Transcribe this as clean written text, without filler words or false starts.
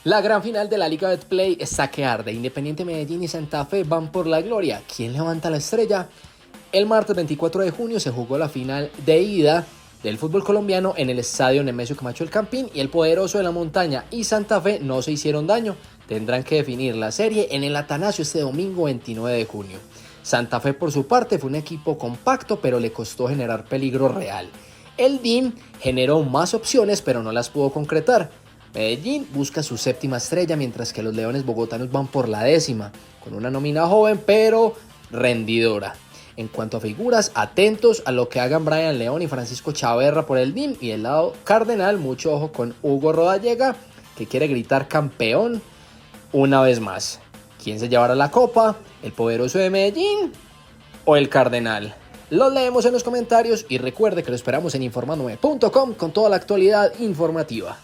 La gran final de la Liga Betplay está que arde. Independiente Medellín y Santa Fe van por la gloria. ¿Quién levanta la estrella? El martes 24 de junio se jugó la final de ida del fútbol colombiano en el estadio Nemesio Camacho El Campín y el poderoso de la montaña y Santa Fe no se hicieron daño. Tendrán que definir la serie en el Atanasio este domingo 29 de junio. Santa Fe por su parte fue un equipo compacto pero le costó generar peligro real. El DIM generó más opciones pero no las pudo concretar. Medellín busca su séptima estrella mientras que los Leones bogotanos van por la 10ª, con una nómina joven pero rendidora. En cuanto a figuras, atentos a lo que hagan Brian León y Francisco Chaverra por el DIM y del lado cardenal, mucho ojo con Hugo Rodallega, que quiere gritar campeón una vez más. ¿Quién se llevará la copa? ¿El poderoso de Medellín o el cardenal? Los leemos en los comentarios y recuerde que lo esperamos en informa9.com con toda la actualidad informativa.